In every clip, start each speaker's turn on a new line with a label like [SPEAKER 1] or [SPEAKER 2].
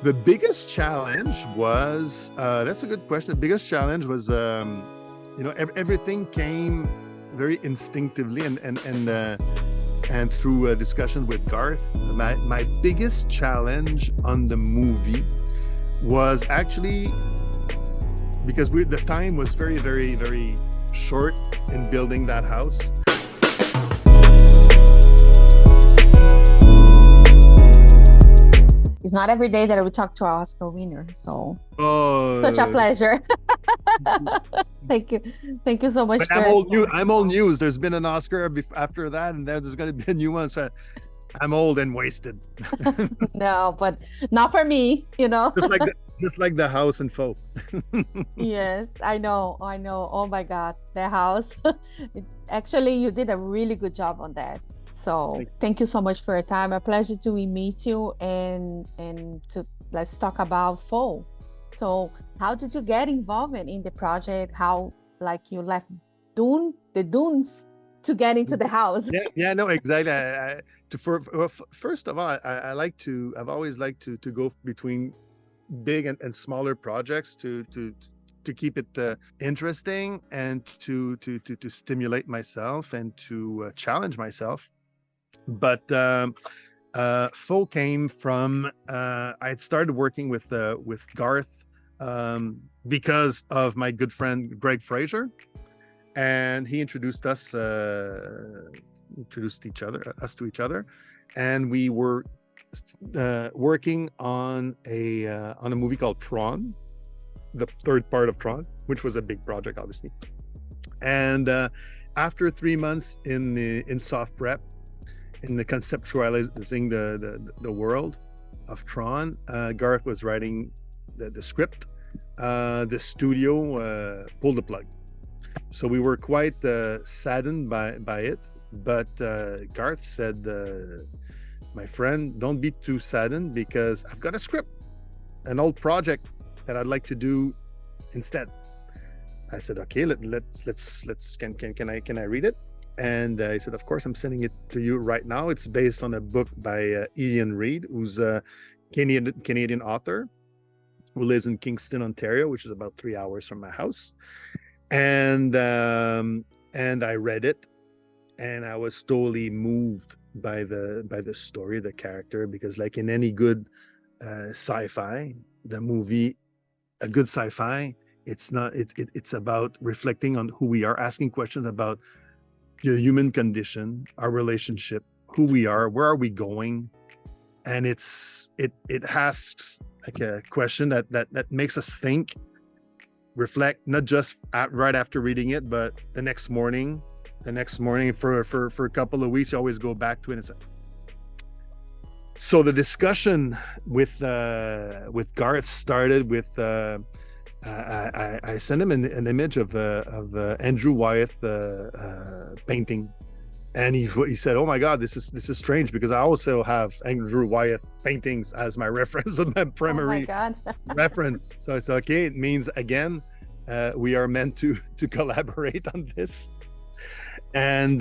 [SPEAKER 1] The biggest challenge was that's a good question. The biggest challenge was everything came very instinctively and through discussions with Garth. My biggest challenge on the movie was actually because the time was very, very, very short in building that house.
[SPEAKER 2] It's not every day that we talk to our Oscar winner, so such a
[SPEAKER 1] Oh,
[SPEAKER 2] pleasure. Thank you. Thank you so much
[SPEAKER 1] but
[SPEAKER 2] for
[SPEAKER 1] I'm old news. There's been an Oscar after that, and then there's going to be a new one. So I'm old and wasted,
[SPEAKER 2] no, but not for me, you know.
[SPEAKER 1] just like the house and folk.
[SPEAKER 2] Yes, I know. I know. Oh my God, the house. Actually, you did a really good job on that. So thank you so much for your time. A pleasure to meet you and to let's talk about Fall. So how did you get involved in the project? How like you left the Dunes to get into the house?
[SPEAKER 1] Yeah, no, exactly. First of all, I've always liked to go between big and smaller projects to keep it interesting and to stimulate myself and to challenge myself. But Full came from I had started working with Garth because of my good friend Greg Fraser, and he introduced us to each other, and we were working on a movie called Tron, the third part of Tron, which was a big project, obviously. And after 3 months in soft prep, in the conceptualizing the world of Tron, Garth was writing the script. The studio pulled the plug, so we were quite saddened by it. But Garth said, "My friend, don't be too saddened because I've got a script, an old project that I'd like to do instead." I said, "Okay, let's can I read it?" And he said, "Of course, I'm sending it to you right now." It's based on a book by Iain Reid, who's a Canadian author who lives in Kingston, Ontario, which is about 3 hours from my house. And I read it, and I was totally moved by the story, the character, because like in any good sci-fi, a good sci-fi, it's about reflecting on who we are, asking questions about the human condition, our relationship, who we are, where are we going, and it asks like a question that makes us think, reflect, not just right after reading it, but the next morning for a couple of weeks. You always go back to it. So the discussion with Garth started with I sent him an image of Andrew Wyeth painting, and he said, "Oh my God, this is strange because I also have Andrew Wyeth paintings as my reference, my primary reference." So it's okay. It means again, we are meant to collaborate on this, and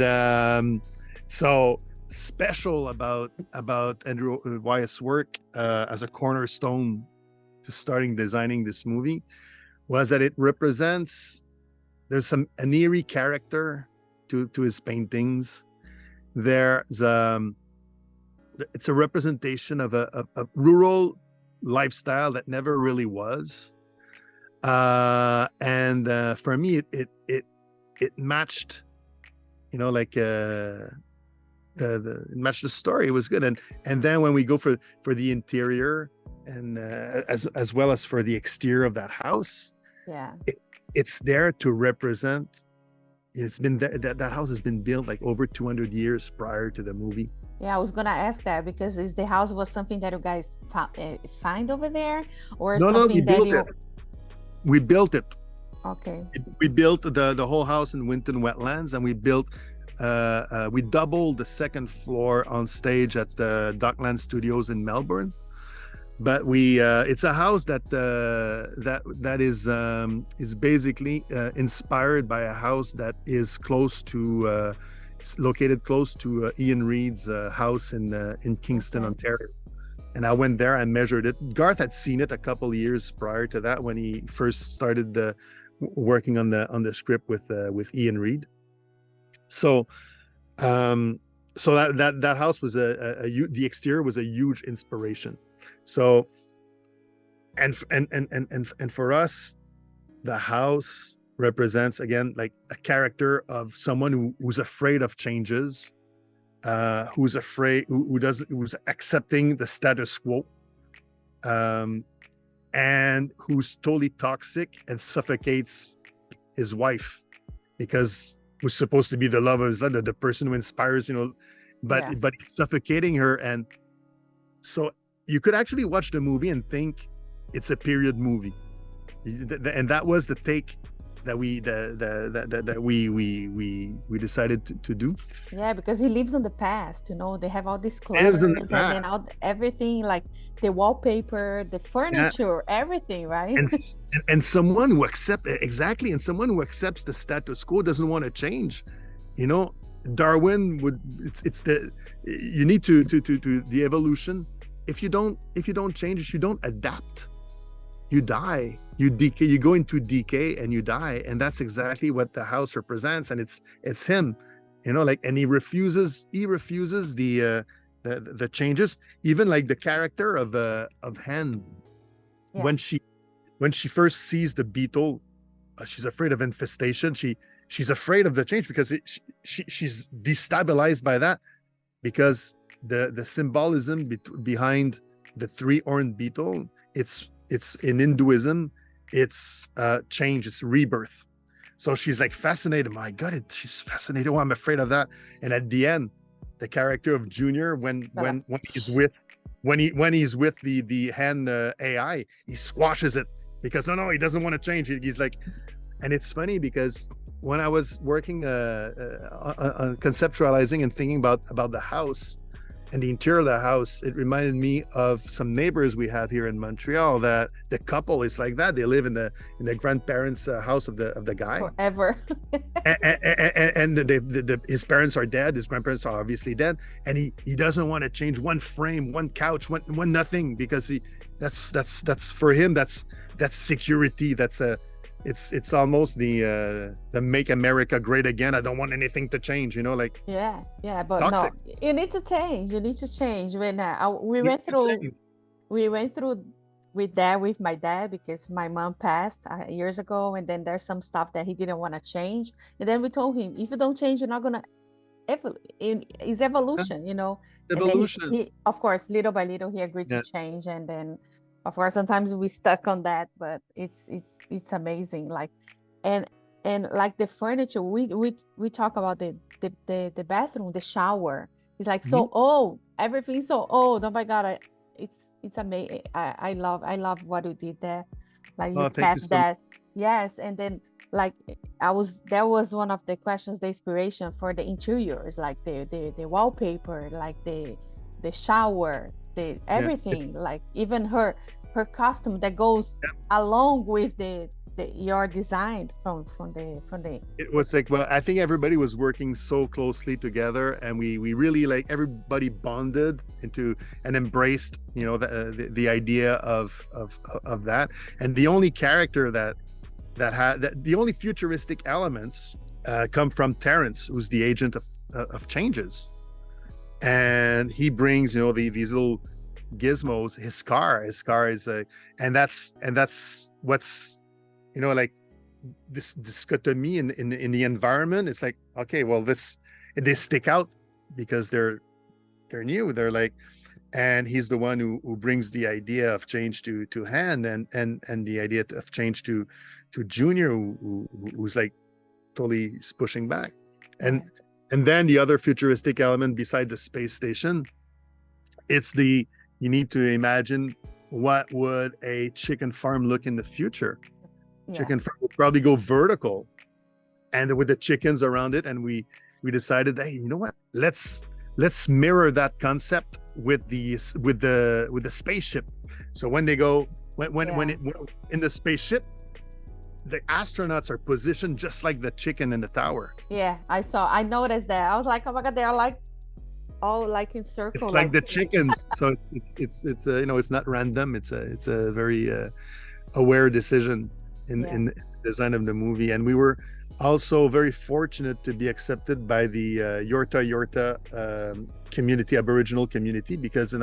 [SPEAKER 1] so special about Andrew Wyeth's work as a cornerstone to starting designing this movie was that it represents, there's an eerie character to his paintings. It's a representation of a rural lifestyle that never really was, and for me it matched, like it matched the story. It was good. And then when we go for the interior, and as well as for the exterior of that house, it's there to represent. It's been that house has been built like over 200 years prior to the movie.
[SPEAKER 2] Yeah, I was gonna ask that because is the house was something that you guys find over there, or
[SPEAKER 1] No, we built it. We built it.
[SPEAKER 2] Okay.
[SPEAKER 1] We built the whole house in Winton Wetlands, and we doubled the second floor on stage at the Dockland Studios in Melbourne. But it's a house that is basically inspired by a house that is located close to Iain Reid's house in Kingston, Ontario. And I went there and measured it. Garth had seen it a couple of years prior to that when he first started working on the script with Iain Reid. So so that house was the exterior was a huge inspiration. So and for us, the house represents, again, like a character of someone who's afraid of changes, who's accepting the status quo, and who's totally toxic and suffocates his wife, because who's supposed to be the love of his life, the person who inspires, but he's suffocating her. And so you could actually watch the movie and think it's a period movie, and that was the take that we decided to do.
[SPEAKER 2] Yeah, because he lives in the past. They have all these clutters and then everything, like the wallpaper, the furniture, everything, right?
[SPEAKER 1] And someone who accepts the status quo doesn't want to change. Darwin would. You need to the evolution. If you don't change, if you don't adapt, you die. You decay. You go into decay and you die. And that's exactly what the house represents. And it's him, and he refuses the changes. Even like the character of Hen, when she first sees the beetle, she's afraid of infestation. She's afraid of the change because she's destabilized by that, because the symbolism behind the three-horned beetle, it's in Hinduism, it's change, it's rebirth. So she's like fascinated. My God, she's fascinated. Oh, I'm afraid of that. And at the end, the character of Junior, when he's with the Hen AI, he squashes it because no, he doesn't want to change. He's like, and it's funny because when I was working on conceptualizing and thinking about the house and the interior of the house, it reminded me of some neighbors we have here in Montreal. That the couple is like that. They live in the grandparents' house of the guy
[SPEAKER 2] forever,
[SPEAKER 1] and his parents are dead. His grandparents are obviously dead, and he doesn't want to change one frame, one couch, one nothing, because that's for him. That's security. It's almost the Make America Great Again. I don't want anything to change, like.
[SPEAKER 2] Yeah, but
[SPEAKER 1] toxic.
[SPEAKER 2] No, you need to change. When we went through with my dad, because my mom passed years ago, and then there's some stuff that he didn't want to change, and then we told him, if you don't change, you're not gonna it's evolution,
[SPEAKER 1] Evolution.
[SPEAKER 2] And then he, of course, little by little, he agreed to change, and then of course sometimes we stuck on that, but it's amazing. Like, and like the furniture, we talk about the bathroom, the shower. It's like so old, everything's so old. Oh my God, it's amazing. I love what you did there. Like, you kept that. Yes. And then like that was one of the questions, the inspiration for the interiors, like the wallpaper, like the shower, the everything, like even her costume that goes along with your design from the
[SPEAKER 1] It was like, well, I think everybody was working so closely together, and we really, like, everybody bonded into and embraced the idea of that. And the only character that the only futuristic elements come from Terrence, who's the agent of changes, and he brings these little gizmos. His car is and that's what's like this dichotomy in the environment. It's like, okay, well, they stick out because they're new. They're like, and he's the one who brings the idea of change to Hen, and the idea of change to Junior, who's like totally pushing back. And then the other futuristic element beside the space station, it's you need to imagine, what would a chicken farm look in the future? Chicken farm would probably go vertical, and with the chickens around it. And we decided, hey, you know what? Let's mirror that concept with the spaceship. So when they go when in the spaceship, the astronauts are positioned just like the chicken in the tower.
[SPEAKER 2] Yeah, I noticed that. I was like, oh my God, they are like all like in
[SPEAKER 1] It's
[SPEAKER 2] circle,
[SPEAKER 1] like the chickens. So it's you know, it's not random. It's a very aware decision in the design of the movie. And we were also very fortunate to be accepted by the Yorta community, Aboriginal community, because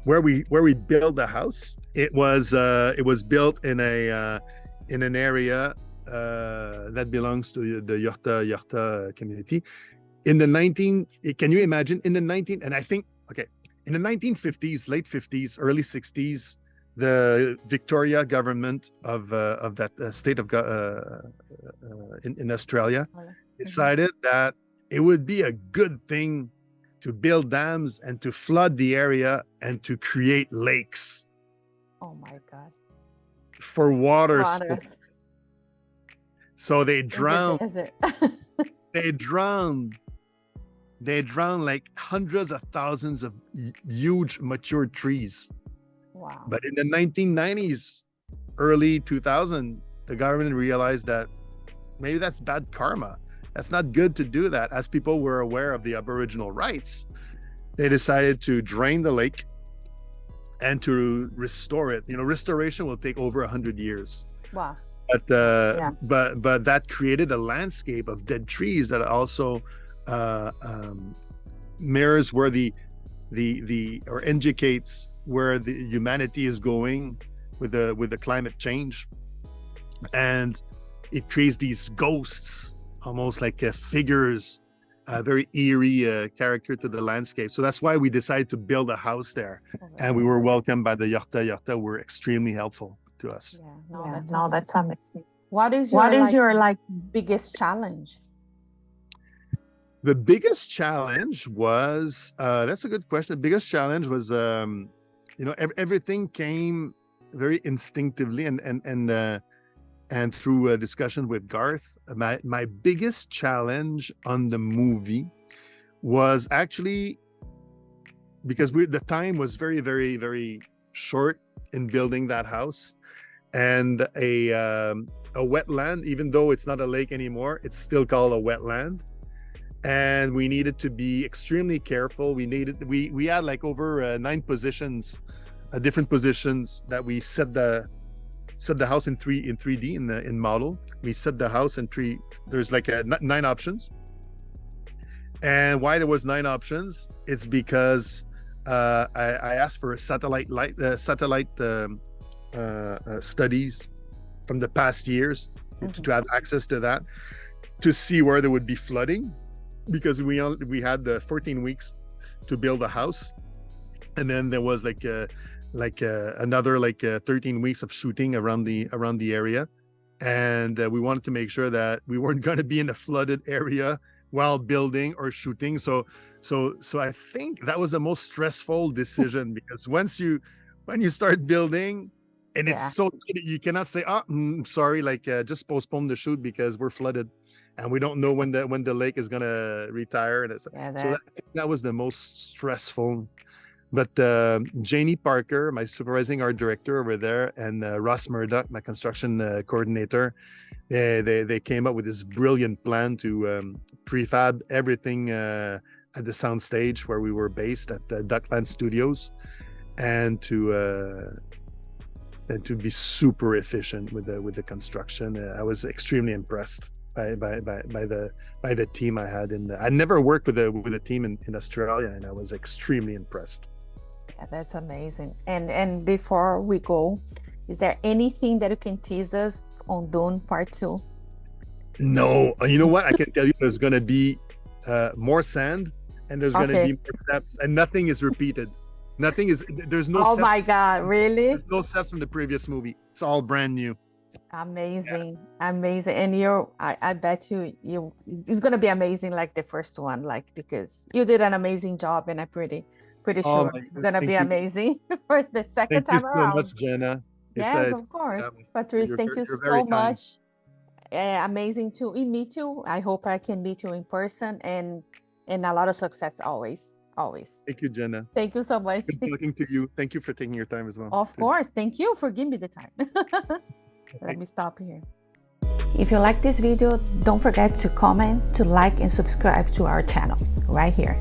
[SPEAKER 1] where we built the house, it was built in an area that belongs to the Yorta community. In the can you imagine, in the 19, and I think, okay, in the 1950s, late 50s, early 60s, the Victoria government of that state of in Australia decided that it would be a good thing to build dams and to flood the area and to create lakes.
[SPEAKER 2] Oh my God.
[SPEAKER 1] For water sports. So they drowned. They drowned like hundreds of thousands of huge mature trees.
[SPEAKER 2] Wow.
[SPEAKER 1] But in the 1990s, early 2000, the government realized that maybe that's bad karma. That's not good to do that. As people were aware of the Aboriginal rights, they decided to drain the lake and to restore it. You know, restoration will take over 100 years.
[SPEAKER 2] Wow.
[SPEAKER 1] But that created a landscape of dead trees that also mirrors where or indicates where the humanity is going with the climate change. And it creates these ghosts, almost like figures, very eerie character to the landscape. So that's why we decided to build a house there. And we were welcomed by the Yorta were extremely helpful to us.
[SPEAKER 2] That's amazing. What is your biggest challenge?
[SPEAKER 1] The biggest challenge was that's a good question. The biggest challenge was everything came very instinctively and through a discussion with Garth. My biggest challenge on the movie was actually because the time was very, very, very short in building that house, and a wetland, even though it's not a lake anymore, it's still called a wetland. And we needed to be extremely careful. We had like over 9 positions, different positions that we set the house in 3D in model. We set the house in there's like 9 options. And why there was 9 options? It's because I asked for satellite studies from the past years to have access to that, to see where there would be flooding, because we had 14 weeks to build a house, and then there was another 13 weeks of shooting around the area, and we wanted to make sure that we weren't going to be in a flooded area while building or shooting. So I think that was the most stressful decision, because when you start building and it's so you cannot say, sorry, just postpone the shoot because we're flooded and we don't know when the lake is gonna retire. And that was the most stressful. But Janie Parker, my supervising art director over there, and Ross Murdoch, my construction coordinator, they came up with this brilliant plan to prefab everything at the soundstage where we were based at the Duckland Studios, and to be super efficient with the construction. I was extremely impressed by the team I had. I never worked with a team in Australia, and I was extremely impressed.
[SPEAKER 2] Yeah, that's amazing. And before we go, is there anything that you can tease us on Dune Part 2?
[SPEAKER 1] No, you know what? I can tell you there's going to be more sand, and there's going to be more sets, and nothing is repeated. There's no
[SPEAKER 2] Oh my God, really?
[SPEAKER 1] There's no sets from the previous movie. It's all brand new.
[SPEAKER 2] Amazing. And I bet it's going to be amazing like the first one, because you did an amazing job, and I'm pretty sure it's going to be amazing for the second time around.
[SPEAKER 1] Thank you so much, Jana.
[SPEAKER 2] Yes, of course. Patrice, thank you so much. Amazing to meet you. I hope I can meet you in person, and a lot of success always.
[SPEAKER 1] Thank you, Jana.
[SPEAKER 2] Thank you so much.
[SPEAKER 1] Good talking to you. Thank you for taking your time as well.
[SPEAKER 2] Of course. Thank you for giving me the time. Let me stop here. If you like this video, don't forget to comment, to like, and subscribe to our channel right here.